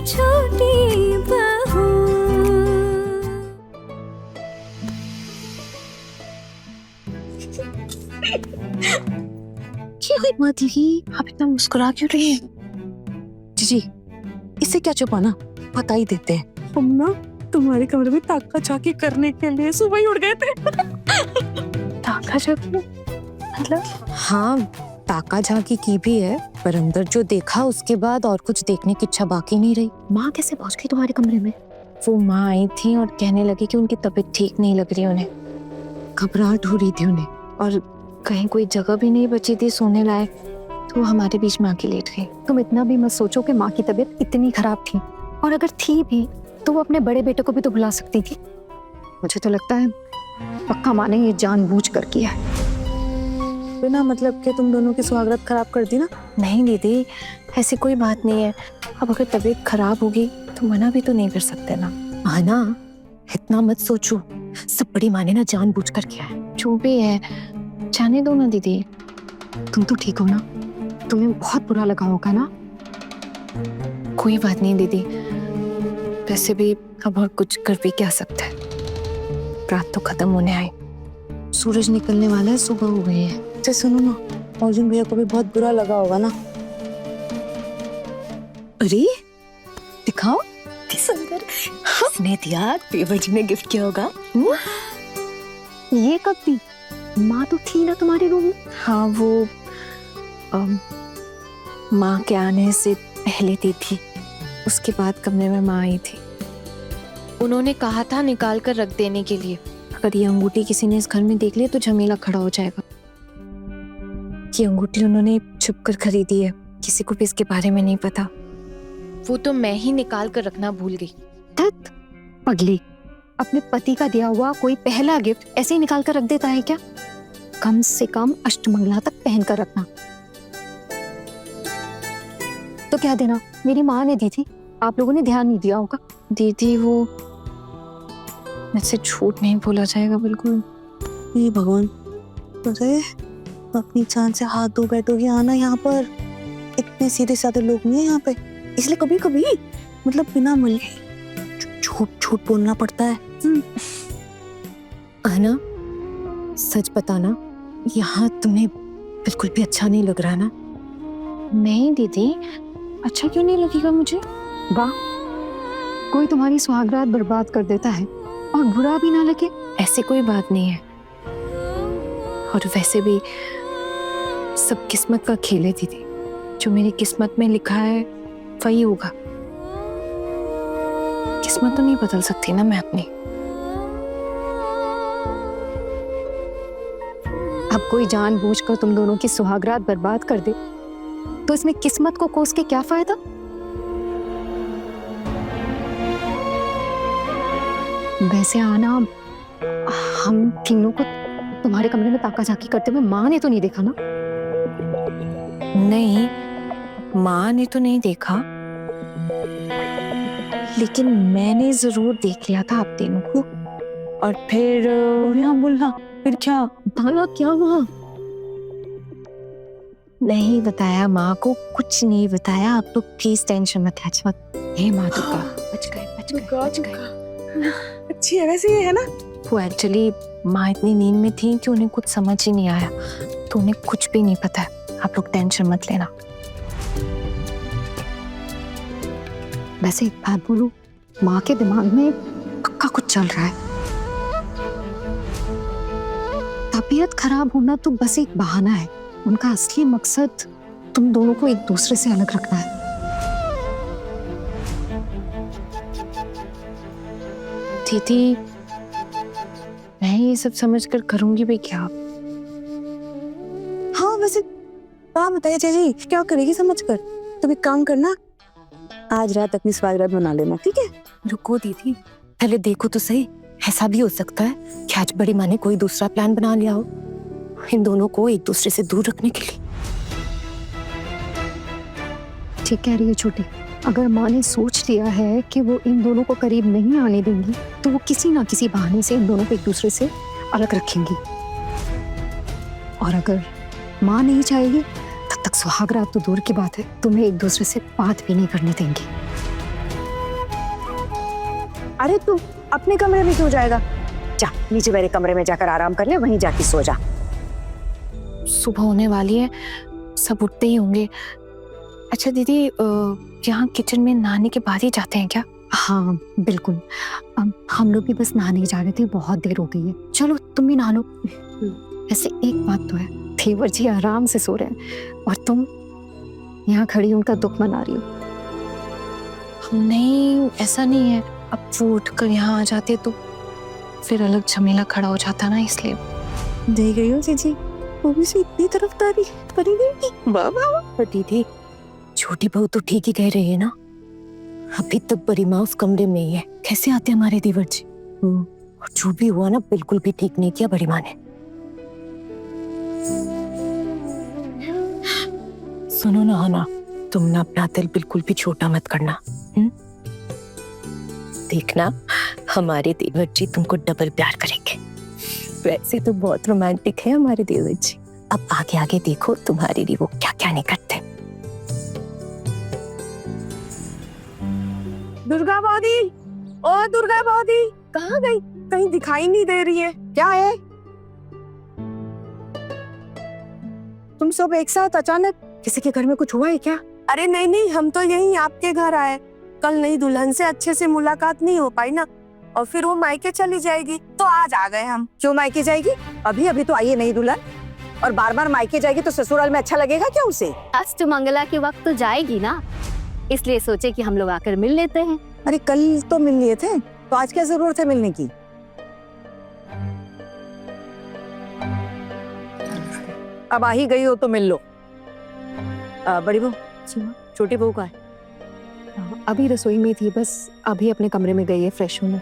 छोटी बहू। मदली, आप इतना मुस्कुरा क्यों रही हैं? जीजी, इससे क्या छुपाना, बता ही देते हैं। हम ना तुम्हारे कमरे में ताका झाकी करने के लिए सुबह ही उड़ गए थे। ताका झाकी मतलब? हाँ, ताका झाकी की भी है, पर अंदर जो देखा उसके बाद और कुछ देखने की इच्छा बाकी नहीं रही। माँ कैसे पहुंच गई तुम्हारे कमरे में? वो माँ आई थी और कहने लगी कि उनकी तबीयत ठीक नहीं लग रही उन्हें, घबराहट हो रही थी उन्हें, और कहीं कोई जगह भी नहीं बची थी सोने लायक, तो हमारे बीच में आके लेट गई। तुम इतना भी मत सोचो कि माँ की तबीयत इतनी खराब थी, और अगर थी भी तो वो अपने बड़े बेटे को भी तो बुला सकती थी। मुझे तो लगता है पक्का माँ ने ये जानबूझ कर किया है। बिना मतलब के तुम दोनों की सुहागरात खराब कर दी ना? नहीं दीदी, ऐसी कोई बात नहीं है। अब अगर तबीयत खराब होगी तो मना भी तो नहीं कर सकते ना। आना, इतना मत सोचो, सब बड़ी माँ ने ना जानबूझ कर किया है। जो भी है, जाने दो ना दीदी। तुम तो ठीक हो ना? तुम्हें बहुत बुरा लगा होगा ना? कोई बात नहीं दीदी, वैसे भी अब और कुछ कर भी क्या सकते हैं। रात तो खत्म होने आई, सूरज निकलने वाला है, सुबह हो गई है। अच्छा सुनो ना, अर्जुन भैया को भी बहुत बुरा लगा होगा ना? अरे दिखाओ, कितनी सुंदर। किसने दिया? देवर जी ने गिफ्ट किया होगा। ये कब दी? माँ तो थी ना तुम्हारे रूम में? हाँ, वो माँ के आने से पहले दी थी, उसके बाद कमरे में माँ आई थी। उन्होंने कहा था निकाल कर रख देने के लिए। अगर ये अंगूठी किसी ने इस घर में देख लिया तो झमेला खड़ा हो जाएगा। ये अंगूठी उन्होंने छुप कर खरीदी है, किसी को भी इसके बारे में नहीं पता। वो तो मैं ही निकाल कर रखना भूल गई। धत पगली, अपने पति का दिया हुआ कोई पहला गिफ्ट ऐसे ही निकाल कर रख देता है क्या? कम से कम अष्टमंगला तक पहन कर रखना। तो क्या देना, मेरी माँ ने दी थी, आप लोगों ने ध्यान नहीं दिया होगा। दीदी, वो मुझसे झूठ नहीं बोला जाएगा बिल्कुल। ये भगवान, अरे अपनी जान से हाथ धो बैठोगे आना यहाँ पर। इतने सीधे साधे लोग नहीं है यहाँ पे, इसलिए कभी कभी मतलब बिना मिले झूठ झूठ बोलना पड़ता है। आना, सच बताना, यहाँ तुम्हें बिल्कुल भी अच्छा नहीं लग रहा ना? नहीं दीदी, अच्छा क्यों नहीं लगेगा मुझे? वाह, कोई तुम्हारी सुहागरात बर्बाद कर देता है और बुरा भी ना लगे। ऐसी कोई बात नहीं है, और वैसे भी सब किस्मत का खेल है दीदी। जो मेरी किस्मत में लिखा है वही होगा। किस्मत तो नहीं बदल सकती ना मैं अपनी। अब कोई जानबूझकर तुम दोनों की सुहागरात बर्बाद कर दे तो इसमें किस्मत को कोस के क्या फायदा? वैसे आना, हम तीनों को तुम्हारे कमरे में ताका झाकी करते हुए माँ ने तो नहीं देखा ना? नहीं, माँ ने तो नहीं देखा, लेकिन मैंने जरूर देख लिया था आप तीनों को। और फिर बोलना, फिर क्या? बताना क्या हुआ? नहीं बताया माँ को, कुछ नहीं बताया। आप लोग प्लीज टेंशन मत मत। हे माँ दुर्गा, बच गए। अच्छी है वैसे ये, है ना? वो एक्चुअली माँ इतनी नींद में थी कि उन्हें कुछ समझ ही नहीं आया, तो उन्हें कुछ भी नहीं पता है। आप लोग टेंशन मत लेना। वैसे एक बात बोलूं, माँ के दिमाग में पक्का कुछ चल रहा है। तबीयत खराब होना तो बस एक बहाना है, उनका असली मकसद तुम दोनों को एक दूसरे से अलग रखना है। दीदी, मैं ये सब समझकर करूंगी भी क्या? हाँ वैसे आप बताइए चाची, क्या करेगी समझकर? तुम एक काम करना, आज रात अपनी सुहागरात बना लेना, ठीक है? रुको दीदी, पहले देखो तो सही, ऐसा भी हो सकता है कि आज बड़ी माँ ने कोई दूसरा प्लान बना लिया हो इन दोनों को एक दूसरे से दूर रखने के लिए। ठीक कह रही है छोटी, अगर माँ ने सोच लिया है कि वो इन दोनों को करीब नहीं आने देंगी तो वो किसी ना किसी बहाने से इन दोनों को एक दूसरे से अलग रखेंगी। और अगर माँ नहीं चाहेगी तब तक सुहागरात तो दूर की बात है, तुम्हें एक दूसरे से बात भी नहीं करने देंगी। अरे तू अपने कमरे में क्यों जाएगा? जा नीचे मेरे कमरे में जाकर आराम कर ले, वहीं जाके सो जा। सुबह होने वाली है, सब उठते ही होंगे। अच्छा दीदी, यहाँ किचन में नहाने के बाद ही जाते हैं क्या? हाँ बिल्कुल, हम लोग भी बस नहाने जा रहे थे, बहुत देर हो गई है। चलो तुम भी नहा लो। ऐसे एक बात तो है, देवर जी आराम से सो रहे हैं और तुम यहाँ खड़ी उनका दुख मना रही हो। नहीं, ऐसा नहीं है। अब वो उठकर यहाँ आ जाते तो फिर अलग झमेला खड़ा हो जाता ना, इसलिए। देख रही हो जीजी, वो भी से इतनी तरफदारी करी नहीं। वाह वाह। पर दीदी, छोटी बहू तो ठीक ही कह रही है ना, अभी तक बड़ी माँ उस कमरे में ही है, कैसे आते हमारे देवर जी? और जो भी हुआ ना, बिल्कुल भी ठीक नहीं किया बड़ी माँ ने। सुनो ना हना, तुम ना अपना दिल बिल्कुल भी छोटा मत करना। देखना, हमारे देवर जी तुमको डबल प्यार करेंगे। वैसे तो बहुत रोमांटिक है हमारे देवर जी। अब आगे आगे देखो तुम्हारे लिए वो क्या क्या नहीं करते। दुर्गा बौदी, ओ दुर्गा बौदी, कहाँ गई? कहीं दिखाई नहीं दे रही है। क्या है? तुम सब एक साथ अचानक? किसी के घर में कुछ हुआ है क्या? अरे नहीं नहीं, हम तो यहीं आपके घर आए। कल नई दुल्हन से अच्छे से मुलाकात नहीं हो पाई ना, और फिर वो मायके चली जाएगी, तो आज आ गए हम। क्यों मायके जाएगी? अभी अभी तो आई है नई दुल्हन, और बार बार मायके जाएगी तो ससुराल में अच्छा लगेगा क्या उसे? अष्टमंगला के वक्त तो जाएगी ना, इसलिए सोचे कि हम लोग आकर मिल लेते हैं। अरे कल तो मिल लिए थे, तो आज क्या जरूरत है मिलने की? अब आ ही गई हो तो मिल लो। बड़ी बहू, छोटी बहू का है? अभी रसोई में थी, बस अभी अपने कमरे में गई है फ्रेश होने।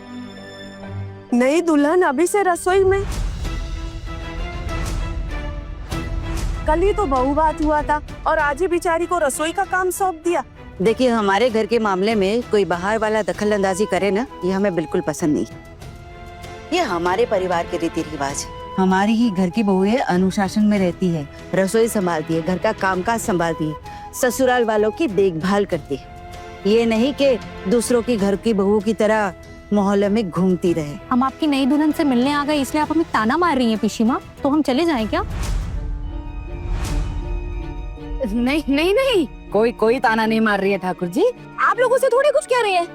नई दुल्हन अभी से रसोई में? कल ही तो बहू बात हुआ था, और आज ही बेचारी को रसोई का काम सौंप दिया। देखिए, हमारे घर के मामले में कोई बाहर वाला दखल अंदाजी करे ना, ये हमें बिल्कुल पसंद नहीं। ये हमारे परिवार के रीति रिवाज है। हमारी ही घर की बहू है, अनुशासन में रहती है, रसोई संभालती है, घर का कामकाज संभालती है, ससुराल वालों की देखभाल करती है। ये नहीं कि दूसरों की घर की बहू की तरह मोहल्ले में घूमती रहे। हम आपकी नई दुल्हन से मिलने आ गए, इसलिए आप हमें ताना मार रही हैं पिशी माँ, तो हम चले जाएं क्या? नहीं नहीं नहीं, कोई ताना नहीं मार रही है ठाकुर जी, आप लोगों से थोड़ी कुछ कह रही है।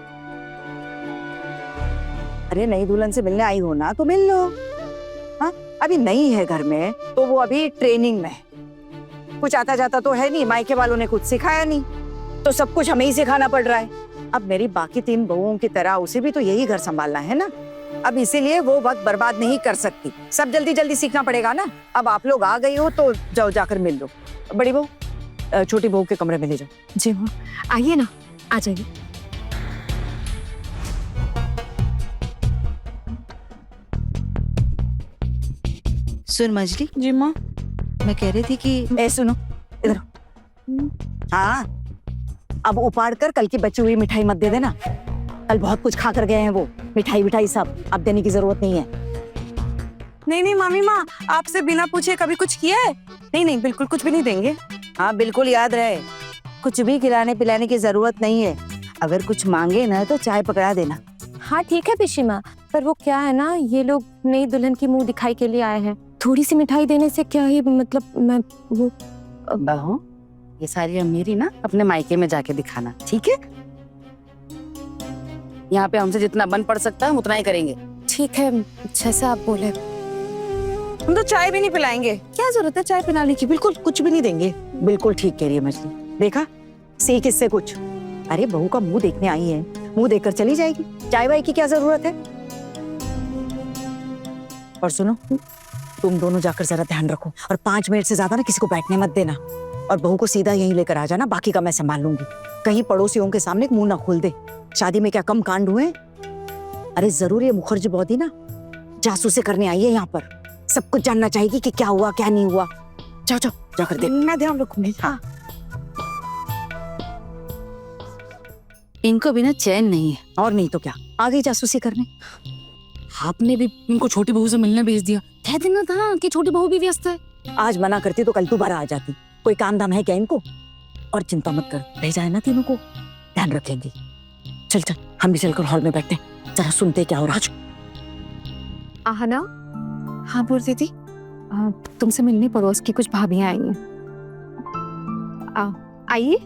अरे नई दुल्हन से मिलने आई हो ना, तो मिल लो। हाँ, अभी नई है घर में, तो वो अभी ट्रेनिंग में है, कुछ आता जाता तो है नहीं, मायके वालों ने कुछ सिखाया नहीं, तो सब कुछ हमें ही सिखाना पड़ रहा है। अब मेरी बाकी 3 बहुओं की तरह उसे भी तो यही घर संभालना है ना, अब इसीलिए वो वक्त बर्बाद नहीं कर सकती, सब जल्दी जल्दी सीखना पड़ेगा ना। अब आप लोग आ गई हो तो जाओ, जाकर मिल लो। बड़ी बहू, छोटी बहू के कमरे में ले जाओ। जी हाँ, आइए ना, आ जाइए। सुन मजली जी माँ। मैं कह रही थी कि सुनो इधर। हाँ, अब उपाड़ कर कल की बची हुई मिठाई मत दे देना, कल बहुत कुछ खा कर गए हैं वो, मिठाई सब अब देने की जरूरत नहीं है। नहीं नहीं मामी माँ, आपसे बिना पूछे कभी कुछ किया है? नहीं नहीं, बिल्कुल कुछ भी नहीं देंगे। हाँ बिल्कुल याद रहे, कुछ भी खिलाने पिलाने की जरूरत नहीं है, अगर कुछ मांगे ना तो चाय पकड़ा देना। हाँ ठीक है पिशी माँ, पर वो क्या है ना, ये लोग नई दुल्हन की मुंह दिखाई के लिए आए हैं, थोड़ी सी मिठाई देने से क्या ही मतलब। मैं वो बहू, ये सारी मेरी ना अपने मायके में जाके दिखाना, ठीक है? यहाँ पे हमसे जितना बन पड़ सकता है हम उतना ही करेंगे। ठीक है, जैसा आप बोले। हम तो चाय भी नहीं पिलाएंगे, क्या जरूरत है चाय पिलाने की? बिल्कुल कुछ भी नहीं देंगे। बिल्कुल ठीक कह रही है मछली, देखा सीख इससे कुछ। अरे बहू का मुंह देखने आई है, मुंह देखकर चली जाएगी, चाय वाय की क्या जरूरत है? और सुनो, तुम दोनों जाकर जरा ध्यान रखो, और 5 मिनट से ज्यादा ना किसी को बैठने मत देना, और बहू को सीधा यहीं लेकर आ जाना, बाकी का मैं संभाल लूंगी। कहीं पड़ोसियों के सामने मुंह ना खोल दे, शादी में क्या कम कांड हुए? अरे जरूर ये मुखर्जी बौदी ना जासूसी करने आई है यहाँ पर, सब कुछ जानना चाहेगी कि क्या हुआ क्या नहीं हुआ। जाओ जाओ जाकर देख। मैं ध्यान रखूंगी। हाँ, इनको भी ना चैन नहीं है, और नहीं तो क्या आ गई जासूसी करने। आपने भी इनको छोटी बहू से मिलने भेज दिया, कह देना था कि छोटी बहू भी व्यस्त है। आज मना करती तो कल दोबारा आ जाती, कोई काम धाम है क्या इनको? और चिंता मत कर, भेजा है ना तीनों को, ध्यान रखेंगी। चल चल, हम भी चलकर हॉल में बैठते हैं। जरा सुनते क्या हो रहा है। आहना, हाँ बोल दीदी। तुमसे मिलने पड़ोस की कुछ भाभियां आई हैं। आइए।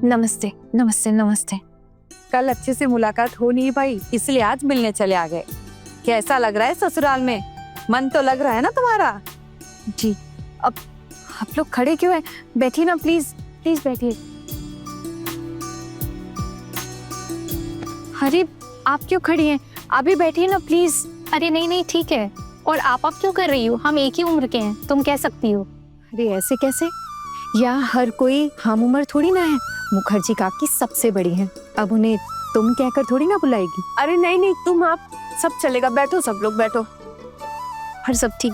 नमस्ते नमस्ते नमस्ते। कल अच्छे से मुलाकात हो नहीं पाई, इसलिए आज मिलने चले आ गए। कैसा लग रहा है ससुराल में? मन तो लग रहा है ना तुम्हारा? जी, अब आप लोग खड़े क्यों हैं? बैठिए ना प्लीज, प्लीज बैठिए। अरे आप क्यों खड़ी हैं? आप भी बैठिए ना प्लीज। अरे नहीं नहीं ठीक है। और आप क्यों कर रही हो? हम एक ही उम्र के हैं, तुम कह सकती हो। अरे ऐसे कैसे? यहाँ हर कोई हम उम्र थोड़ी ना है। मुखर्जी काकी सबसे बड़ी हैं, अब उन्हें तुम कहकर थोड़ी ना बुलाएगी। अरे नहीं नहीं, तुम आप सब चलेगा, बैठो सब लोग बैठो। हर सब ठीक।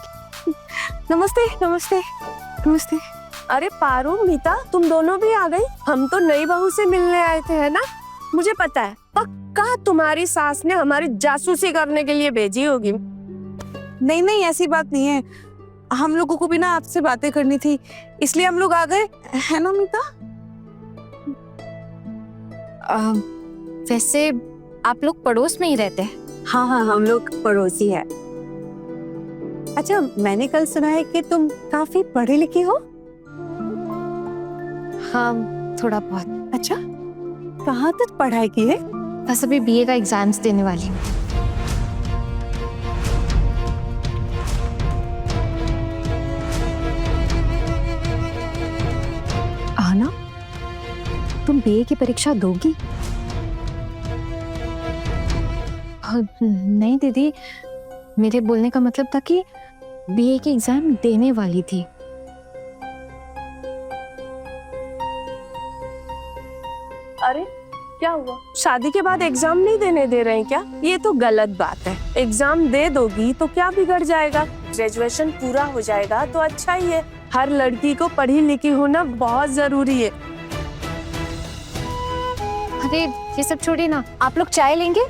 नमस्ते नमस्ते नमस्ते। अरे पारो, मीता, तुम दोनों भी आ गई। हम तो नई बहू से मिलने आए थे, है ना? मुझे पता है, पक्का तुम्हारी सास ने हमारी जासूसी करने के लिए भेजी होगी। नहीं नहीं, ऐसी बात नहीं है। हम लोगों को भी ना आपसे बातें करनी थी, इसलिए हम लोग आ गए, है ना मीता? वैसे आप लोग पड़ोस में ही रहते हैं? हाँ हाँ, हम लोग पड़ोसी है। अच्छा, मैंने कल सुना है कि तुम काफी पढ़े लिखे हो। हाँ थोड़ा बहुत। अच्छा, कहाँ तक पढ़ाई की है? बस अभी बीए का एग्जाम्स देने वाली हूँ। आहना, तुम बीए की परीक्षा दोगी? नहीं दीदी, मेरे बोलने का मतलब था कि बीए की एग्जाम देने वाली थी। अरे क्या हुआ? शादी के बाद एग्जाम नहीं देने दे रहे हैं क्या? ये तो गलत बात है। एग्जाम दे दोगी तो क्या बिगड़ जाएगा? ग्रेजुएशन पूरा हो जाएगा तो अच्छा ही है। हर लड़की को पढ़ी लिखी होना बहुत जरूरी है। अरे ये सब छोड़िए ना, आप लोग चाय लेंगे?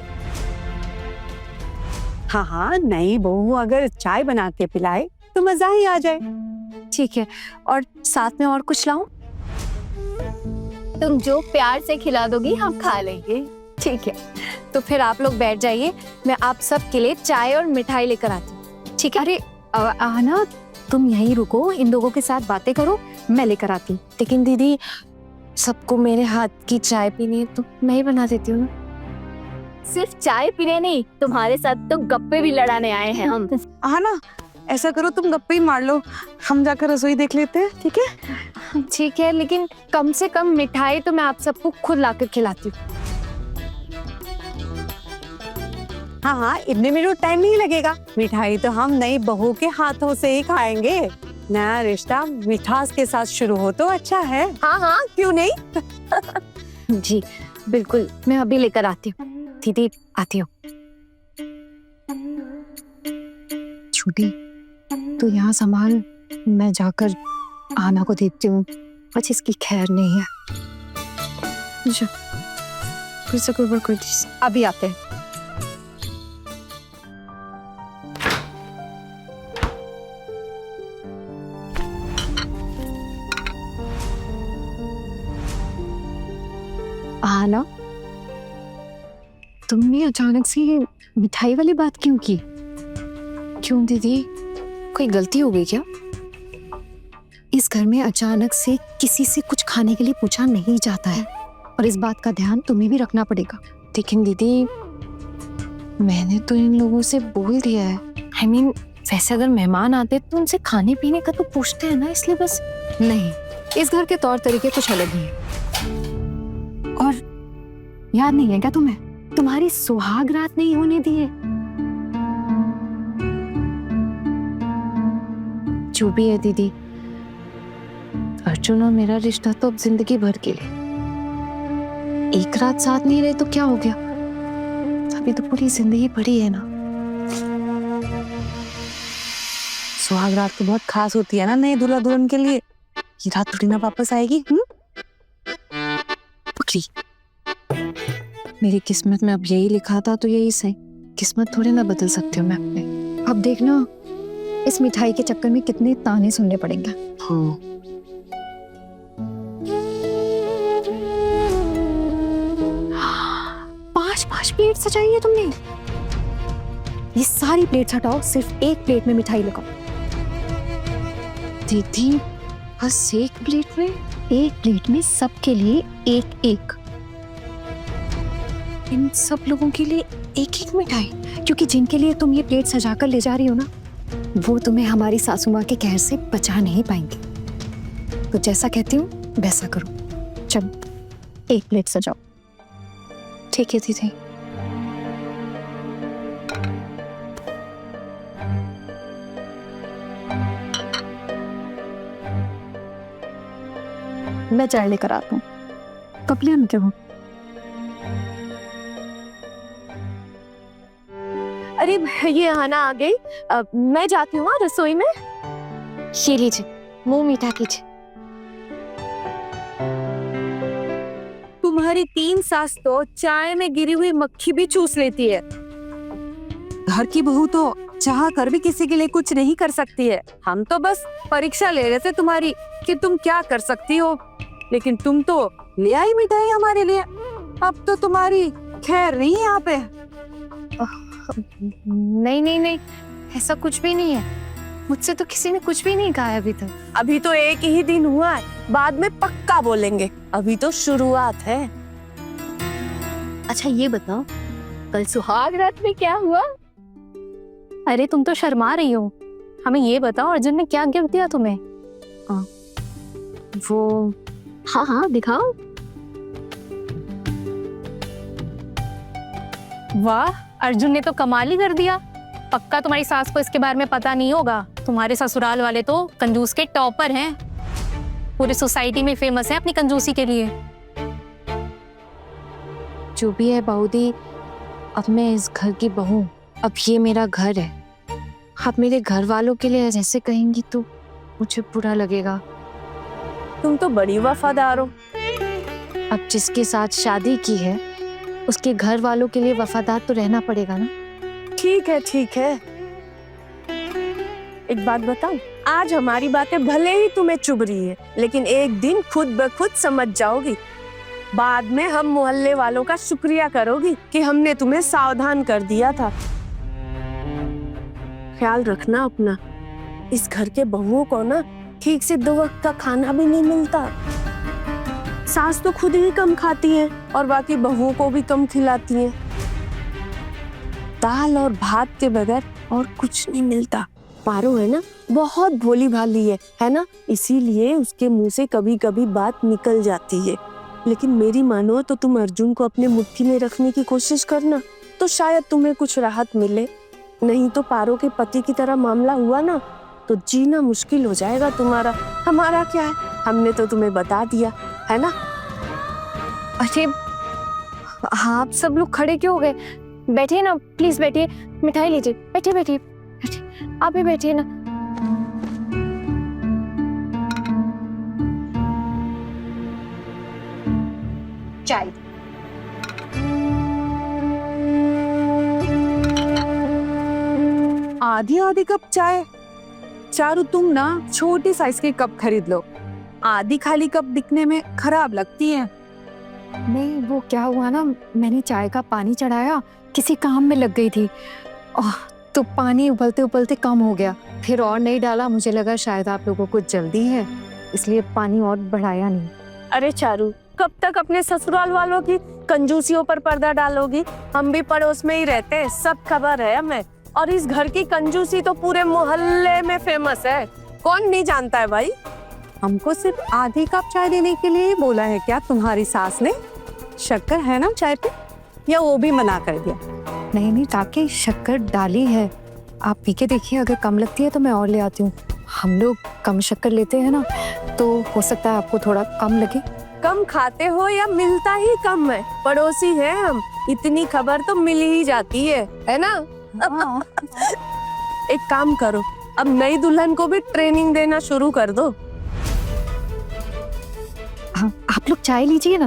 हाँ हाँ, नई बहू अगर चाय बना के पिलाए तो मजा ही आ जाए। ठीक है, और साथ में और कुछ लाऊं? तुम जो प्यार से खिला दोगी हम खा लेंगे। ठीक है, तो फिर आप लोग बैठ जाइए, मैं आप सब के लिए चाय और मिठाई लेकर आती हूँ। ठीक है? अरे आहना, तुम यहीं रुको, इन लोगों के साथ बातें करो, मैं लेकर आती हूँ। लेकिन दीदी, सबको मेरे हाथ की चाय पीनी है तो मैं ही बना देती हूँ ना। सिर्फ चाय पीने नहीं, तुम्हारे साथ तो गप्पे भी लड़ाने आए हैं हम। हाँ ना, ऐसा करो तुम गप्पे ही मार लो, हम जाकर रसोई देख लेते हैं, ठीक है? ठीक है, लेकिन कम से कम मिठाई तो मैं आप सबको खुद लाकर खिलाती हूँ। हाँ हाँ, इतने मिनट टाइम नहीं लगेगा। मिठाई तो हम नई बहू के हाथों से ही खाएंगे। नया रिश्ता मिठास के साथ शुरू हो तो अच्छा है। हाँ हाँ, क्यों नहीं? जी बिल्कुल, मैं अभी लेकर आती हूँ। दीदी आती हूँ। छोटी, तू यहाँ संभाल, मैं जाकर आहना को देखती हूँ, बस इसकी खैर नहीं है। फिर से कोई कोई चीज। अभी आते हैं। आहना, तुमने अचानक से ये मिठाई वाली बात क्यों की? क्यों दीदी, कोई गलती हो गई क्या? इस घर में अचानक से किसी से कुछ खाने के लिए पूछा नहीं जाता है, और इस बात का ध्यान तुम्हें भी रखना पड़ेगा। लेकिन दीदी, मैंने तो इन लोगों से बोल दिया है। I mean, वैसे अगर मेहमान आते तो उनसे खाने पीने का तो पूछते हैं ना, इसलिए बस। नहीं, इस घर के तौर तरीके कुछ अलग ही हैं। और याद नहीं है क्या तुम्हें, तुम्हारी सुहाग रात नहीं होने दी है? जो भी है दीदी, अर्जुन और मेरा रिश्ता तो अब जिंदगी भर के लिए। एक रात साथ नहीं रहे तो क्या हो गया? अभी तो पूरी जिंदगी पड़ी है ना। सुहाग रात तो बहुत खास होती है ना नए दूल्हा दुल्हन के लिए। ये रात थोड़ी ना वापस आएगी। पकड़ी, मेरी किस्मत में अब यही लिखा था तो यही सही। किस्मत थोड़ी ना बदल सकती हूँ मैं अपने। अब देखना, इस मिठाई के चक्कर में कितने ताने सुनने पड़ेंगे। हाँ। 5 प्लेट सजाई है तुमने? ये सारी प्लेट हटाओ, सिर्फ एक प्लेट में मिठाई लगाओ। दीदी बस एक प्लेट में? एक प्लेट में सबके लिए एक एक, इन सब लोगों के लिए एक एक मिठाई? क्योंकि जिनके लिए तुम ये प्लेट सजाकर ले जा रही हो ना, वो तुम्हें हमारी सासू माँ के कहर से बचा नहीं पाएंगे। तो जैसा कहती हूँ वैसा करो। चलो एक प्लेट सजाओ। ठीक है दीदी। मैं चाय लेकर आता हूँ। कब ले आने हो? अरे ये आना आ गई। मैं जाती हूँ रसोई में। ये लीजिए, मुंह मीठा कीजिए। तुम्हारी 3 सास तो चाय में गिरी हुई मक्खी भी चूस लेती है। घर की बहू तो चाह कर भी किसी के लिए कुछ नहीं कर सकती है। हम तो बस परीक्षा ले रहे थे तुम्हारी कि तुम क्या कर सकती हो, लेकिन तुम तो ले आई मिठाई हमारे लिए। अब तो तुम्हारी खैर नहीं है यहाँ पे। नहीं नहीं नहीं, ऐसा कुछ भी नहीं है। मुझसे तो किसी ने कुछ भी नहीं कहा है अभी तक। अभी तो एक ही दिन हुआ है, बाद में पक्का बोलेंगे। अभी तो शुरुआत है। अच्छा ये बताओ, कल सुहाग रात में क्या हुआ? अरे तुम तो शर्मा रही हो। हमें ये बताओ, अर्जुन ने क्या गिफ्ट दिया तुम्हें? वो हाँ हाँ दिखाओ। वाह, अर्जुन ने तो कमाल ही कर दिया। पक्का तुम्हारी सास को इसके बारे में पता नहीं होगा। तुम्हारे ससुराल वाले तो कंजूस के टॉपर हैं, पूरी सोसाइटी में फेमस है अपनी कंजूसी के लिए। जो भी है बाऊदी, अब मैं इस घर की बहू, अब ये मेरा घर है। आप मेरे घर वालों के लिए जैसे कहेंगी तो मुझे बुरा लगेगा। तुम तो बड़ी वफादार हो। अब जिसके साथ शादी की है उसके घर वालों के लिए वफादार तो रहना पड़ेगा ना। ठीक है ठीक है। एक बात बताऊं, आज हमारी बातें भले ही तुम्हें चुभ रही है, लेकिन एक दिन खुद ब खुद समझ जाओगी। बाद में हम मोहल्ले वालों का शुक्रिया करोगी कि हमने तुम्हें सावधान कर दिया था। ख्याल रखना अपना। इस घर के बहुओं को ना ठीक से 2 वक्त का खाना भी नहीं मिलता। सास तो खुद ही कम खाती है और बाकी बहुओं को भी कम खिलाती है। दाल और भात के बगैर और कुछ नहीं मिलता। पारो है ना, बहुत भोली भाली है ना, इसीलिए उसके मुंह से कभी कभी बात निकल जाती है। लेकिन मेरी मानो तो तुम अर्जुन को अपने मुट्ठी में रखने की कोशिश करना, तो शायद तुम्हें कुछ राहत मिले। नहीं तो पारो के पति की तरह मामला हुआ ना, तो जीना मुश्किल हो जाएगा तुम्हारा। हमारा क्या है, हमने तो तुम्हें बता दिया है ना। अरे हाँ, आप सब लोग खड़े क्यों हो गए? बैठिए ना, प्लीज बैठिए, मिठाई लीजिए। बैठिए बैठिए बैठिए, आप भी बैठिए ना। चाय। आधी आधी कप चाय। चारू तुम ना छोटी साइज के कप खरीद लो। आधी खाली कप दिखने में खराब लगती है। नहीं वो क्या हुआ ना, मैंने चाय का पानी चढ़ाया, किसी काम में लग गई थी, तो पानी उबलते उबलते कम हो गया। फिर और नहीं डाला, मुझे लगा शायद आप लोगों को जल्दी है, इसलिए पानी और बढ़ाया नहीं। अरे चारू, कब तक अपने ससुराल वालों की कंजूसियों पर पर्दा डालोगी? हम भी पड़ोस में ही रहते हैं, सब खबर है हमें। और इस घर की कंजूसी तो पूरे मोहल्ले में फेमस है। कौन नहीं जानता है भाई। हमको सिर्फ आधी कप चाय देने के लिए बोला है क्या तुम्हारी सास ने? शक्कर है ना चाय पे, या वो भी मना कर दिया? नहीं नहीं ताकि शक्कर डाली है, आप पी के देखिए, अगर कम लगती है तो मैं और ले आती हूँ। हम लोग कम शक्कर लेते हैं ना, तो हो सकता है आपको थोड़ा कम लगे। कम खाते हो या मिलता ही कम है? पड़ोसी हैं हम, इतनी खबर तो मिल ही जाती है ना। एक काम करो, अब नई दुल्हन को भी ट्रेनिंग देना शुरू कर दो। हाँ, आप लोग चाय लीजिए ना।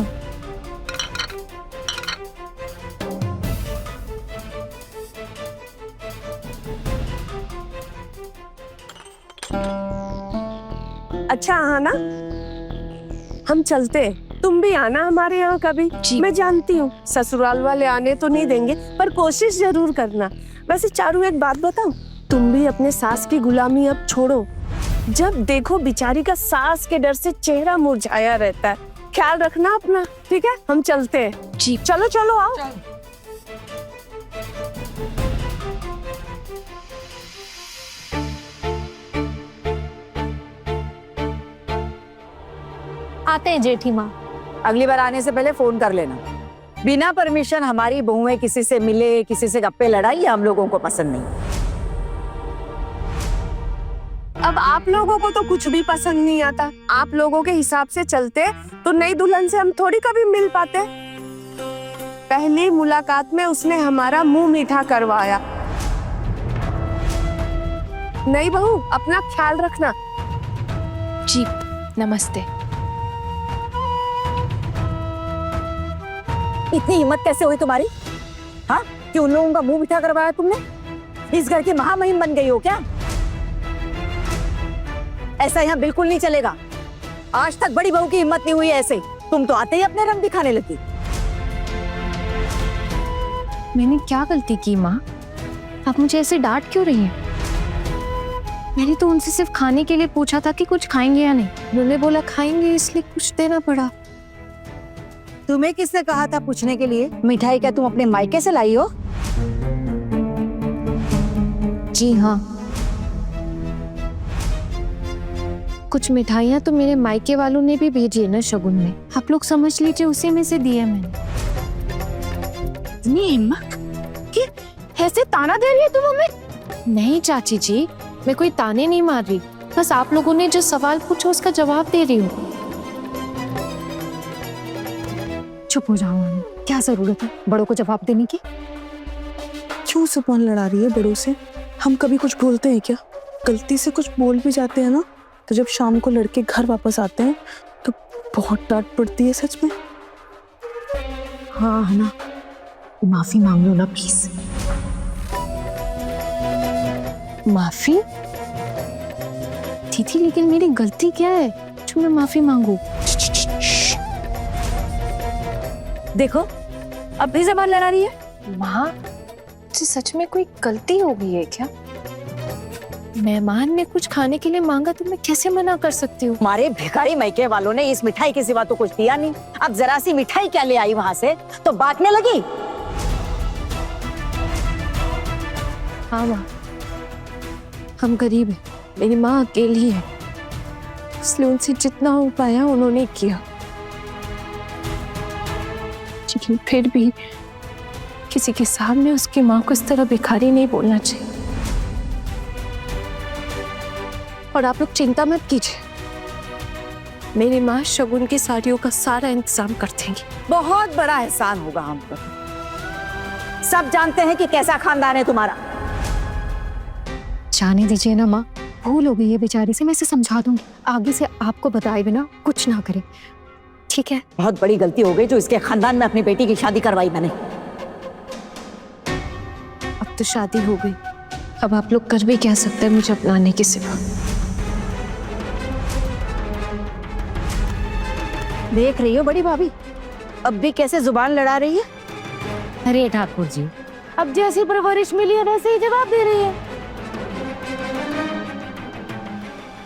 अच्छा हाँ ना, हम चलते हैं। तुम भी आना हमारे यहाँ कभी। मैं जानती हूँ ससुराल वाले आने तो नहीं देंगे, पर कोशिश जरूर करना। वैसे चारू एक बात बताऊं, तुम भी अपने सास की गुलामी अब छोड़ो। जब देखो बेचारी का सास के डर से चेहरा मुरझाया रहता है। ख्याल रखना अपना, ठीक है? हम चलते हैं। जी। चलो चलो आओ। आते हैं जेठी माँ। अगली बार आने से पहले फोन कर लेना। बिना परमिशन हमारी बहुएं किसी से मिले, किसी से गप्पे लड़ाई, ये हम लोगों को पसंद नहीं। अब आप लोगों को तो कुछ भी पसंद नहीं आता। आप लोगों के हिसाब से चलते तो नई दुल्हन से हम थोड़ी कभी मिल पाते। पहली मुलाकात में उसने हमारा मुंह मीठा करवाया। नई बहू, अपना ख्याल रखना। जी नमस्ते। इतनी हिम्मत कैसे हुई तुम्हारी? हाँ, कि उन लोगों का मुंह मीठा करवाया तुमने? इस घर की महामहिम बन गई हो क्या? ऐसा यहाँ बिल्कुल नहीं चलेगा। आज तक बड़ी बहू की हिम्मत नहीं हुई ऐसे। तुम तो आते ही अपने रंग दिखाने लगी। मैंने क्या गलती की माँ? आप मुझे ऐसे डांट क्यों रही हैं? मैंने तो उनसे सिर्फ खाने के लिए पूछा था कि कुछ खाएंगे या नहीं। उन्होंने बोला खाएंगे, इसलिए कुछ देना पड़ा। तुम्हें किसने कहा था पूछने के लिए? मिठाई क्या तुम अपने मायके से लाई हो? जी हाँ, कुछ मिठाइयाँ तो मेरे मायके वालों ने भी भेजी है ना शगुन में। आप लोग समझ लीजिए उसी में से दिए मैंने। इतनी हिम्मत कि ऐसे ताना दे रही है तुम हमें? नहीं चाची जी, मैं कोई ताने नहीं मार रही, बस आप लोगों ने जो सवाल पूछा उसका जवाब दे रही हूँ। चुप हो जाओ मम्मी, क्या जरूरत है बड़ों को जवाब देने की? क्यों जुबान लड़ा रही है बड़ों से? हम कभी कुछ बोलते हैं क्या? गलती से कुछ बोल भी जाते हैं ना, तो जब शाम को लड़के घर वापस आते हैं तो बहुत डांट पड़ती है सच में। हाँ है ना, माफी मांग लो ना प्लीज। माफी? दीदी लेकिन मेरी गलती क्या है जो मैं माफी मांगू? देखो, अब भी जबान लड़ा रही है। माँ, मुझसे सच में कोई गलती हो गई है क्या? मेहमान ने कुछ खाने के लिए मांगा तो मैं कैसे मना कर सकती हूँ? हमारे भिखारी मायके वालों ने इस मिठाई के सिवा तो कुछ दिया नहीं। अब जरा सी मिठाई क्या ले आई वहां से तो बांटने लगी। हाँ माँ, हम गरीब हैं, मेरी माँ अकेली है, इसलिए उनसे जितना हो पाया उन्होंने किया। लेकिन फिर भी किसी के सामने उसकी माँ को इस तरह भिखारी नहीं बोलना चाहिए। और आप लोग चिंता मत कीजिए, मेरी माँ शगुन की साड़ियों का सारा इंतजाम कर देंगी। बहुत बड़ा एहसान होगा हम पर। सब जानते हैं कि कैसा खानदान है तुम्हारा। जाने दीजिए ना माँ, भूल हो गई है बेचारी से, मैं इसे समझा दूंगी। आगे से आपको बताए बिना कुछ ना करे, ठीक है? बहुत बड़ी गलती हो गई जो इसके खानदान में अपनी बेटी की शादी करवाई मैंने। अब तो शादी हो गई, अब आप लोग कर भी क्या सकते हैं मुझे अपनाने के सिवा। देख रही हो बड़ी भाभी, अब भी कैसे जुबान लड़ा रही है। अरे ठाकुर जी, अब जैसी परवरिश मिली है वैसे ही जवाब दे रही है।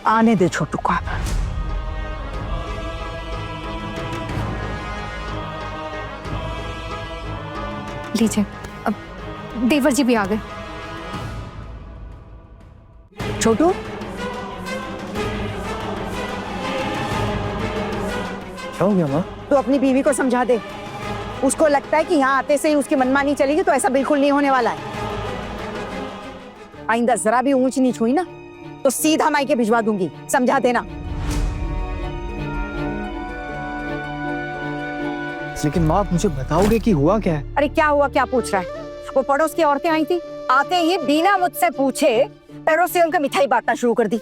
आने दे छोटू को। लीजिए, अब देवर जी भी आ गए। छोटू, क्या हो गया माँ? तो अपनी बीवी को समझा दे। उसको लगता है कि यहाँ आते से ही उसकी मनमानी चलेगी, तो ऐसा बिल्कुल नहीं होने वाला है। आइंदा जरा भी ऊंच नीच हुई ना तो सीधा मायके भिजवा दूंगी, समझा देना। लेकिन माँ आप मुझे बताओगे कि हुआ क्या है? अरे क्या हुआ, क्या पूछ रहा है? वो पड़ोस की औरतें आई थी, आते ही बिना मुझसे पूछे पैरों से उनका मिठाई बांटना शुरू कर दी।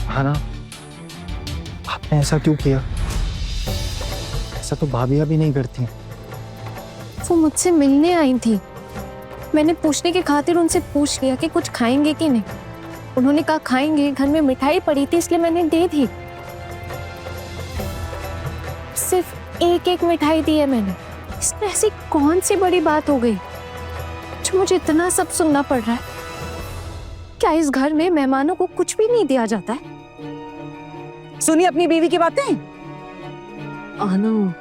हाँ ना, आपने ऐसा क्यों किया? ऐसा तो भाभियां भी नहीं करती। वो मुझसे मिलने आई थी, मैंने पूछने की खातिर उनसे पूछ लिया कि कुछ खाएंगे कि नहीं। उन्होंने कहा खाएंगे, घर में मिठाई पड़ी थी इसलिए मैंने दे दी। सिर्फ एक एक मिठाई दी है मैंने। इसमें ऐसी कौन सी बड़ी बात हो गई जो मुझे इतना सब सुनना पड़ रहा है? क्या इस घर में मेहमानों को कुछ भी नहीं दिया जाता है? सुनिए अपनी बीवी की बातें। आना,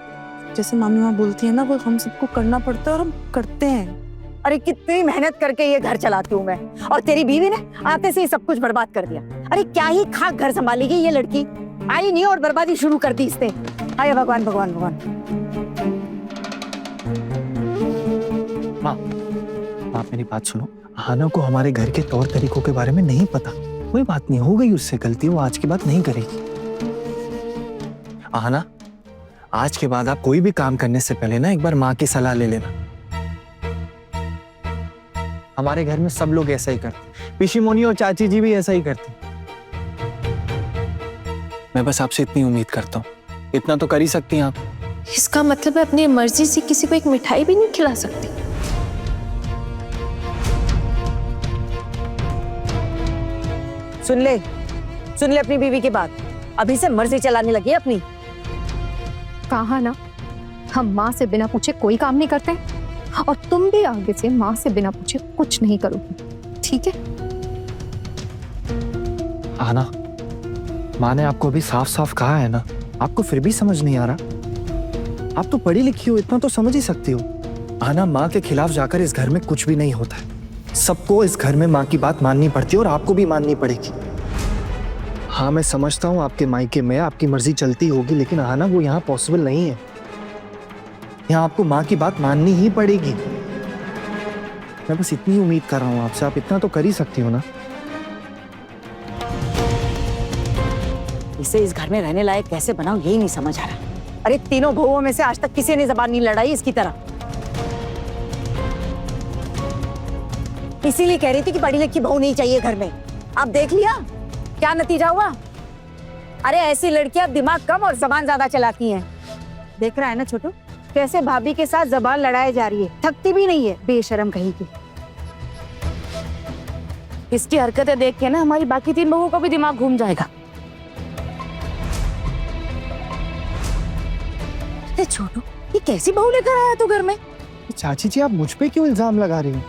जैसे मामी माँ बोलती है ना, वो हम सबको करना पड़ता है और हम करते हैं। अरे कितनी मेहनत करके ये घर चलाती हूँ मैं, और तेरी बीवी ने आते से ही सब कुछ बर्बाद कर दिया। अरे क्या ही खाक घर संभालेगी ये लड़की, आई नहीं और बर्बादी शुरू कर दी इसने। हाय भगवान भगवान भगवान। माँ, आप मेरी बात सुनो। आना को हमारे घर के तौर तरीकों के बारे में नहीं पता। कोई बात नहीं, हो गई उससे गलती, वो आज के बाद नहीं करेगी। आना, आज के बाद आप कोई भी काम करने से पहले ना एक बार माँ की सलाह ले लेना। हमारे घर में सब लोग ऐसा ही करते, पिशी मोनी और चाची जी भी ऐसा ही करती। मैं बस आपसे इतनी उम्मीद करता हूँ, इतना तो कर ही सकती हैं आप। इसका मतलब है अपनी मर्जी से किसी को एक मिठाई भी नहीं खिला सकती? सुन ले अपनी बीवी की बात। अभी से मर्जी चलाने लगी है अपनी। कहा ना, हम माँ से बिना पूछे कोई काम नहीं करते, और तुम भी आगे से माँ से बिना पूछे कुछ नहीं करोगी, ठीक है? आना, माँ ने आपको अभी साफ साफ कहा है ना, आपको फिर भी समझ नहीं आ रहा? आप तो पढ़ी लिखी हो, इतना तो समझ ही सकती हो। आना, माँ के खिलाफ जाकर इस घर में कुछ भी नहीं होता है। सबको इस घर में माँ की बात माननी पड़ती है और आपको भी माननी पड़ेगी। हाँ, मैं समझता हूँ आपके मायके में आपकी मर्जी चलती होगी, लेकिन आना वो यहाँ पॉसिबल नहीं है। यहाँ आपको माँ की बात माननी ही पड़ेगी। मैं बस इतनी उम्मीद कर रहा हूँ आपसे, आप इतना तो कर ही सकती हो ना। इसे इस घर में रहने लायक कैसे बनाऊं यही नहीं समझ आ रहा। अरे तीनों बहुओं में से आज तक किसी ने जबान नहीं लड़ाई इसकी तरह। इसीलिए कह रही थी कि पढ़ी लिखी बहू नहीं चाहिए घर में। आप देख लिया क्या नतीजा हुआ। अरे ऐसी लड़कियां दिमाग कम और जबान ज्यादा चलाती हैं। देख रहा है ना छोटू, कैसे भाभी के साथ जबान लड़ाई जा रही है, थकती भी नहीं है, बेशरम कहीं की। इसकी हरकतें देख के ना हमारी बाकी 3 बहुओं का भी दिमाग घूम जाएगा। अरे छोटू, ये कैसी बहू लेकर आया तू घर में? चाची जी, आप मुझ पे क्यों इल्जाम लगा रही हो?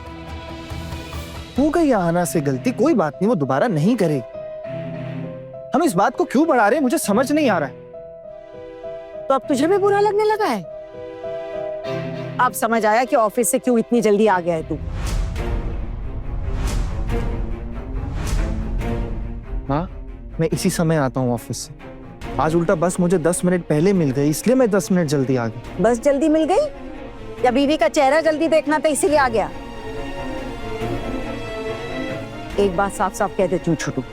हो गई आना से गलती, कोई बात नहीं, वो दोबारा नहीं करेगी। हम इस बात को क्यों बढ़ा रहे हैं मुझे समझ नहीं आ रहा है। तो अब तुझे भी बुरा लगने लगा है? अब समझ आया कि ऑफिस से क्यों इतनी जल्दी आ गया है तू। हाँ, मैं इसी समय आता हूँ ऑफिस से। आज उल्टा बस मुझे 10 मिनट पहले मिल गई, इसलिए मैं 10 मिनट जल्दी आ गई। बस जल्दी मिल गई या बीवी का चेहरा जल्दी देखना था इसीलिए आ गया? एक बात साफ साफ कह देती हूँ छोटू,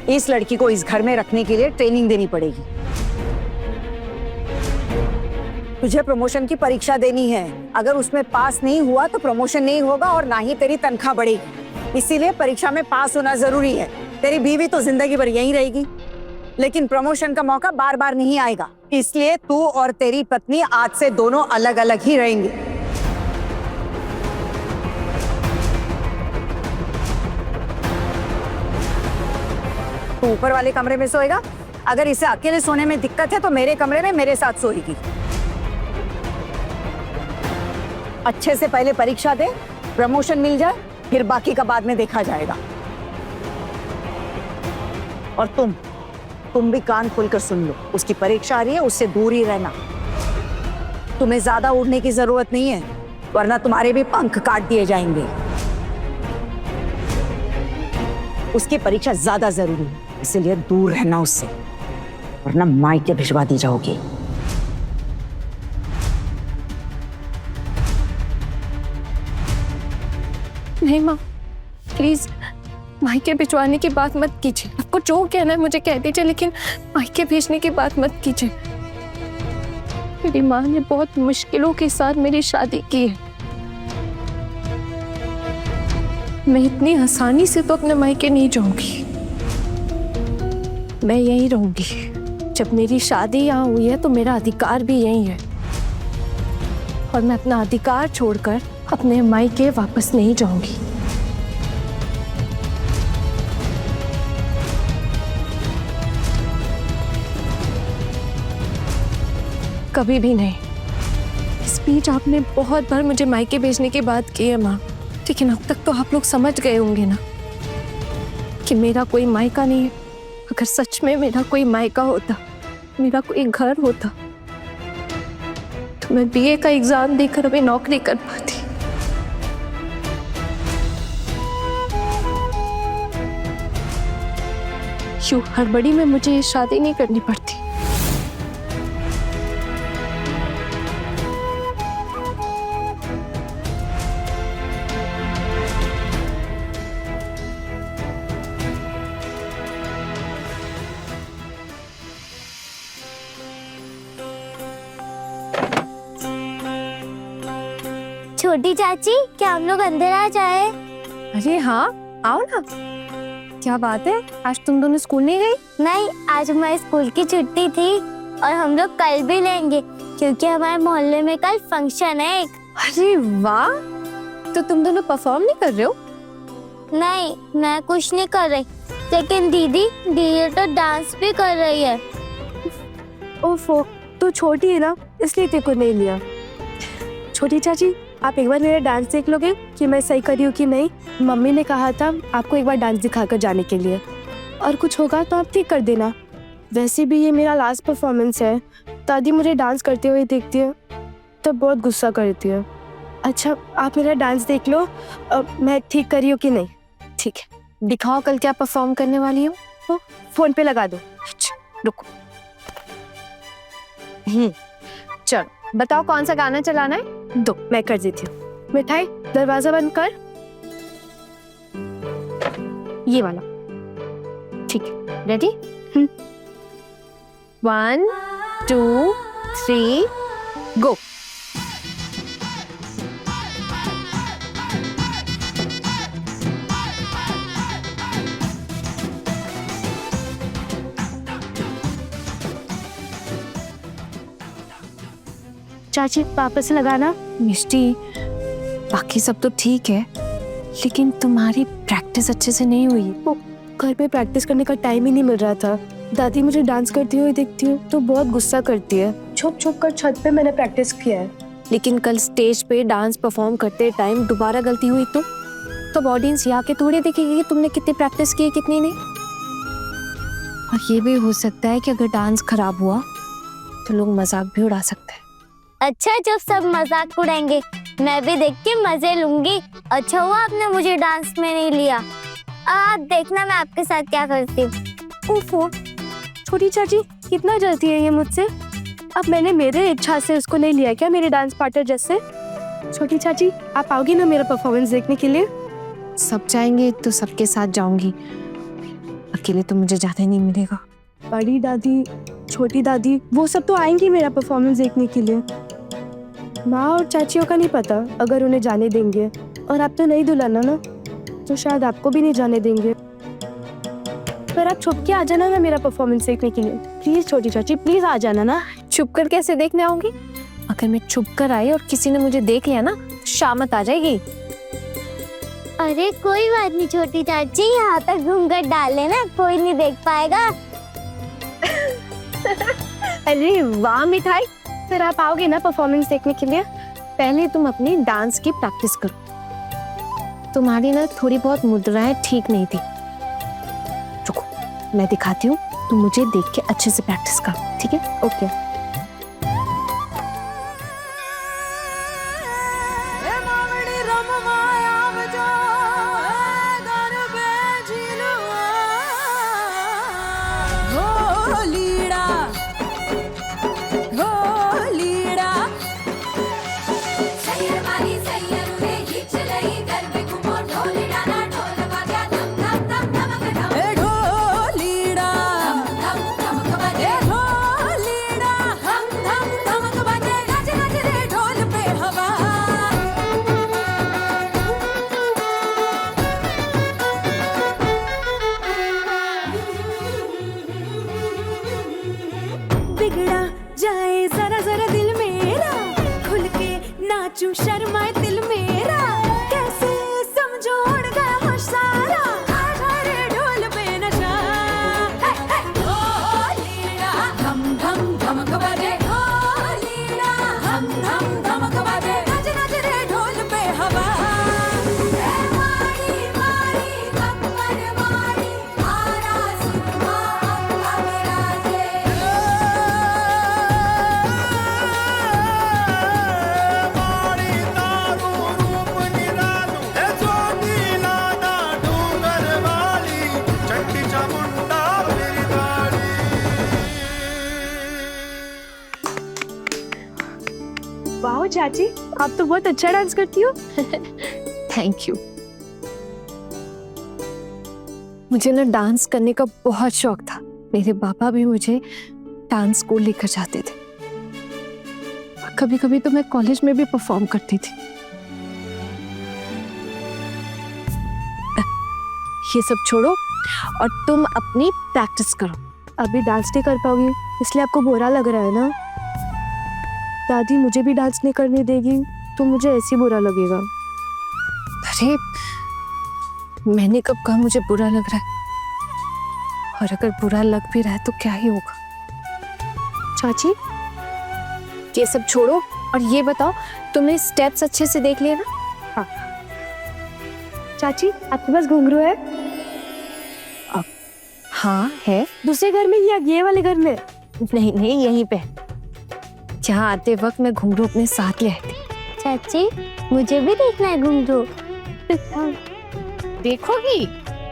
इस लड़की को इस घर में रखने के लिए ट्रेनिंग देनी पड़ेगी। तुझे प्रमोशन की परीक्षा देनी है, अगर उसमें पास नहीं हुआ तो प्रमोशन नहीं होगा और ना ही तेरी तनख्वाह बढ़ेगी। इसीलिए परीक्षा में पास होना जरूरी है। तेरी बीवी तो जिंदगी भर यहीं रहेगी, लेकिन प्रमोशन का मौका बार बार नहीं आएगा। इसलिए तू और तेरी पत्नी आज से दोनों अलग अलग ही रहेंगे। तू ऊपर वाले कमरे में सोएगा, अगर इसे अकेले सोने में दिक्कत है तो मेरे कमरे में मेरे साथ सोएगी। अच्छे से पहले परीक्षा दे, प्रमोशन मिल जाए, फिर बाकी का बाद में देखा जाएगा। और तुम भी कान खोलकर सुन लो, उसकी परीक्षा आ रही है, उससे दूर ही रहना। तुम्हें ज्यादा उड़ने की जरूरत नहीं है, वरना तुम्हारे भी पंख काट दिए जाएंगे। उसकी परीक्षा ज्यादा जरूरी है, इसलिए दूर रहना उससे, वरना मायके भिजवा दी जाओगी। नहीं माँ, प्लीज मायके भिजवाने की बात मत कीजिए। आपको जो कहना है मुझे कह दीजिए, लेकिन मायके भेजने की बात मत कीजिए। मेरी माँ ने बहुत मुश्किलों के साथ मेरी शादी की है। मैं इतनी आसानी से तो अपने मायके नहीं जाऊंगी। मैं यहीं रहूंगी। जब मेरी शादी यहाँ हुई है तो मेरा अधिकार भी यहीं है, और मैं अपना अधिकार छोड़कर अपने मायके वापस नहीं जाऊंगी। कभी भी नहीं। इस बीच आपने बहुत बार मुझे मायके भेजने की बात की है माँ, लेकिन अब तक तो आप लोग समझ गए होंगे ना कि मेरा कोई मायका नहीं है। अगर सच में मेरा कोई मायका होता, मेरा कोई घर होता, तो मैं बीए का एग्जाम देकर अभी नौकरी कर पाती। यूं हड़बड़ी में मुझे ये शादी नहीं करनी पड़ती। छोटी चाची, क्या हम लोग अंदर आ जाए? अरे हाँ, आओ ना। क्या बात है, आज तुम दोनों स्कूल नहीं गई? नहीं, आज हमारे स्कूल की छुट्टी थी और हम लोग कल भी लेंगे क्योंकि हमारे मोहल्ले में कल फंक्शन है एक। अरे वाह, तो तुम दोनों परफॉर्म नहीं कर रहे हो? नहीं, मैं कुछ नहीं कर रही, लेकिन दीदी तो डांस भी कर रही है। ओफो, तू छोटी है ना, इसलिए तेरे को नहीं लिया। छोटी चाची, आप एक बार मेरा डांस देख लोगे कि मैं सही कर रही हूँ कि नहीं? मम्मी ने कहा था आपको एक बार डांस दिखाकर जाने के लिए, और कुछ होगा तो आप ठीक कर देना। वैसे भी ये मेरा लास्ट परफॉर्मेंस है। दादी मुझे डांस करते हुए देखती है तो बहुत गुस्सा करती है। अच्छा, आप मेरा डांस देख लो, मैं ठीक कर रही हूँ कि नहीं। ठीक है, दिखाओ कल क्या परफॉर्म करने वाली हो। तो फोन पे लगा दो। अच्छा, रुको। चलो बताओ कौन सा गाना चलाना है। दो, मैं कर देती हूँ। मिठाई, दरवाजा बंद कर। ये वाला। ठीक है, रेडी? 1 2 3 गो। चाची वापस से लगाना। मिष्टी, बाकी सब तो ठीक है, लेकिन तुम्हारी प्रैक्टिस अच्छे से नहीं हुई। वो घर पे प्रैक्टिस करने का टाइम ही नहीं मिल रहा था। दादी मुझे डांस करती हुई देखती है तो बहुत गुस्सा करती है। छुप छुप कर छत पे मैंने प्रैक्टिस किया है। लेकिन कल स्टेज पे डांस परफॉर्म करते टाइम दोबारा गलती हुई तो ऑडियंस यहाँ के थोड़े देखेगी कि तुमने कितनी प्रैक्टिस की है कितनी नहीं। और ये भी हो सकता है कि अगर डांस खराब हुआ तो लोग मजाक भी उड़ा सकते हैं। अच्छा, जब सब मजाक उड़ाएंगे मैं भी देख के मजे लूंगी। अच्छा हुआ आपने मुझे डांस में नहीं लिया। आप देखना मैं आपके साथ क्या करती हूँ। ओफो, छोटी चाची कितना जलती है ये मुझसे। अब मैंने मेरे इच्छा से उसको नहीं लिया क्या मेरे डांस पार्टनर जैसे। छोटी चाची, आप आओगी ना मेरा परफॉर्मेंस देखने के लिए? सब जाएंगे तो सबके साथ जाऊंगी, अकेले तो मुझे जाने नहीं मिलेगा। बड़ी दादी, छोटी दादी, वो सब तो आएंगी मेरा परफॉर्मेंस देखने के लिए। माँ और चाचियों का नहीं पता अगर उन्हें जाने देंगे, और आप तो नहीं दुल्हन है ना, तो शायद आपको भी नहीं जाने देंगे। पर आप छुप के आ जाना ना मेरा परफॉर्मेंस देखने के लिए। प्लीज छोटी चाची, प्लीज आ जाना ना। छुप कर कैसे देखने आऊंगी? अगर मैं छुप कर आई और किसी ने मुझे देख लिया ना, शामत आ जाएगी। अरे कोई बात नहीं छोटी चाची, यहाँ तक घूंघट डाल लेना, कोई नहीं देख पाएगा। अरे वाह मिठाई, फिर आप आओगे ना परफॉर्मेंस देखने के लिए? पहले तुम अपनी डांस की प्रैक्टिस करो। तुम्हारी ना थोड़ी बहुत मुद्राएं ठीक नहीं थी। रुको, मैं दिखाती हूँ, तुम मुझे देख के अच्छे से प्रैक्टिस करो, ठीक है? ओके। बिगड़ा जाए जरा जरा दिल मेरा, खुल के नाचूं शर्माए दिल मेरा, कैसे समझो उड़ गया होश सारा, आजा रे ढोल पे नशा। हे हे ढोलीड़ा धम धम धमक बजे ढोली। वाह चाची, आप तो बहुत अच्छा डांस करती हो। Thank you. मुझे ना डांस करने का बहुत शौक था। मेरे पापा भी मुझे डांस स्कूल लेकर जाते थे। कभी कभी तो मैं कॉलेज में भी परफॉर्म करती थी। ये सब छोड़ो और तुम अपनी प्रैक्टिस करो। अभी डांस नहीं कर पाओगी इसलिए आपको बुरा लग रहा है ना? दादी मुझे भी डांस नहीं करने देगी तो मुझे ऐसे बुरा लगेगा। अरे मैंने कब कहा मुझे बुरा लग रहा है? और अगर बुरा लग भी रहा है तो क्या ही होगा। चाची ये सब छोड़ो और ये बताओ तुमने स्टेप्स अच्छे से देख लिए ना? हाँ। चाची आपके पास घुंघरू है? हाँ है। दूसरे घर में या ये वाले घर में? नहीं नहीं यहीं पे। यहाँ आते वक्त मैं घुंघरू अपने साथ ले आई थी। चाची मुझे भी देखना है घुंघरू। देखोगी?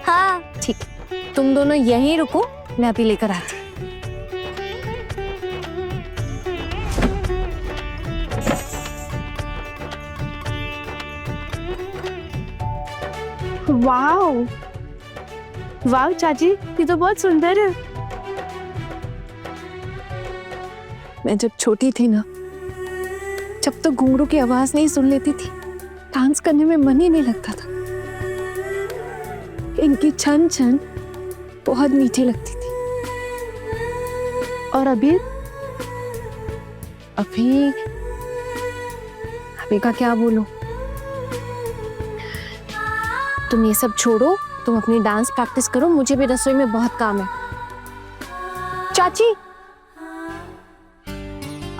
हाँ ठीक, तुम दोनों यहीं रुको, मैं अभी लेकर आती हूँ। वाओ वाओ चाची, ये तो बहुत सुंदर है। मैं जब छोटी थी ना, जब तो घुंघरू की आवाज नहीं सुन लेती थी, डांस करने में मन ही नहीं लगता था। इनकी छन छन बहुत मीठी लगती थी। और अभी का क्या बोलूं? तुम ये सब छोड़ो, तुम अपनी डांस प्रैक्टिस करो, मुझे भी रसोई में बहुत काम है। चाची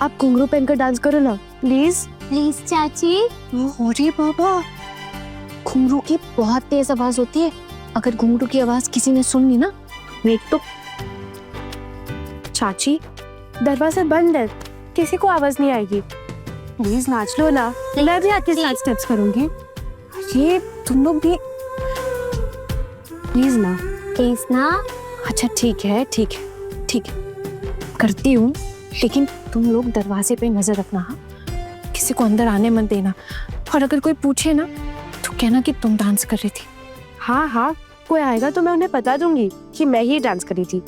आप घुंघरू पहनकर डांस करो ना प्लीज। प्लीज चाची। अरे बाबा, घुंघरू की बहुत तेज आवाज होती है। अगर घुंघरू की आवाज किसी ने सुन ली ना, मैं तो। चाची दरवाजा बंद है, किसी को आवाज नहीं आएगी। प्लीज नाच लो ना, मैं भी आपके साथ स्टेप्स करूंगी। ये तुम लोग भी प्लीज ना। प्लीज ना। अच्छा ठीक है ठीक है ठीक है, करती हूँ, लेकिन तुम लोग दरवाजे पे नजर रखना। हाँ, किसी को अंदर आने मत देना। और अगर कोई पूछे ना तो कहना कि तुम डांस कर रही थी। हाँ हाँ, कोई आएगा तो मैं उन्हें बता दूंगी कि मैं ही डांस कर रही थी।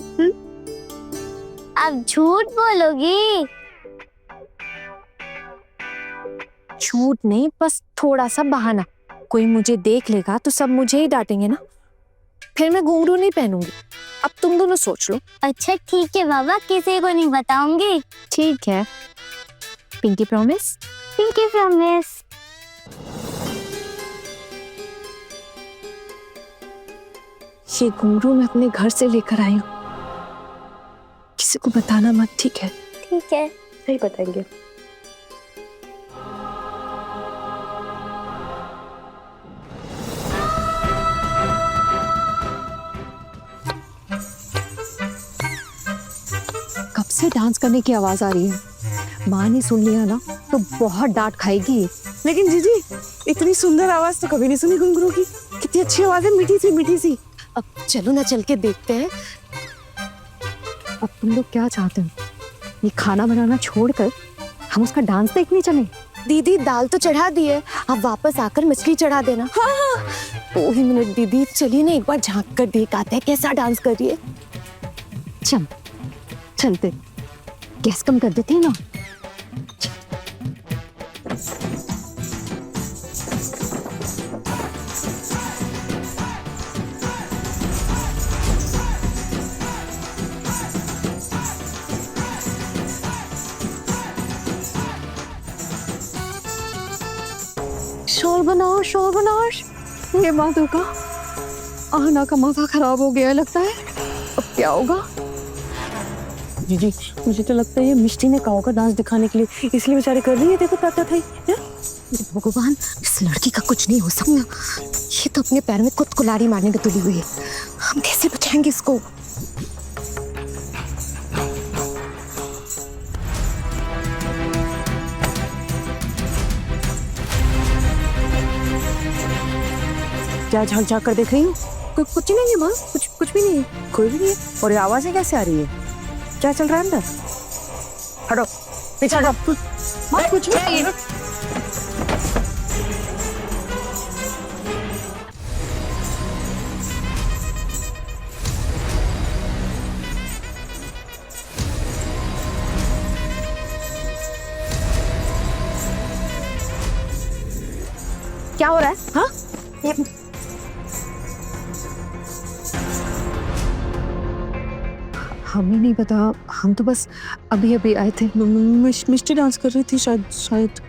अब झूठ बोलोगी? झूठ नहीं, बस थोड़ा सा बहाना। कोई मुझे देख लेगा तो सब मुझे ही डांटेंगे ना, फिर मैं घुंघरू नहीं पहनूंगी। अब तुम दोनों सोच लो। अच्छा ठीक है बाबा, किसी को नहीं बताऊंगी। ठीक है, पिंकी प्रॉमिस। Pinky promise. ये घुंघरू मैं अपने घर से लेकर आई हूँ, किसी को बताना मत, ठीक है? ठीक है। नहीं बताएंगे। कब से डांस करने की आवाज आ रही है। माँ ने सुन लिया ना तो बहुत डांट खाएगी। लेकिन जीजी, इतनी सुंदर आवाज तो कभी नहीं सुनी घुंघरू की। कितनी अच्छी आवाज है, मीठी सी। अब चलो ना, चल के देखते हैं। अब तुम लोग क्या चाहते हो? ये खाना बनाना छोड़कर हम उसका डांस देखने चले? दीदी दाल तो चढ़ा दी है, अब वापस आकर मछली चढ़ा देना। हाँ 2 ही मिनट दीदी, चलिए ना एक बार झांक कर देख आते हैं कैसा डांस कर रही है। चलते, गैस कम कर देते हैं ना। शोर बनाओ, शोर बनाओ। ये बातों का आना का मौका खराब हो गया लगता है। अब क्या होगा? जीजी, मुझे तो लगता है ये मिष्टी ने कहा होगा डांस दिखाने के लिए, इसलिए बेचारे कर रही है। देखो क्या था ये। भगवान, इस लड़की का कुछ नहीं हो सकता। ये तो अपने पैर में खुद कुल्हाड़ी मारने में तुली हुई है। हम कैसे बचाएंगे इसको? क्या झांक झांक कर देख रही हूँ? कुछ नहीं है माँ, कुछ भी नहीं है, कोई भी नहीं है। और ये आवाजें कैसे आ रही है? क्या चल रहा है अंदर? हटो, पीछे हटो। माँ कुछ भी क्या हो रहा है? हाँ? हमें नहीं पता, हम तो बस अभी अभी आए थे। मिष्टी डांस कर रही थी शायद शायद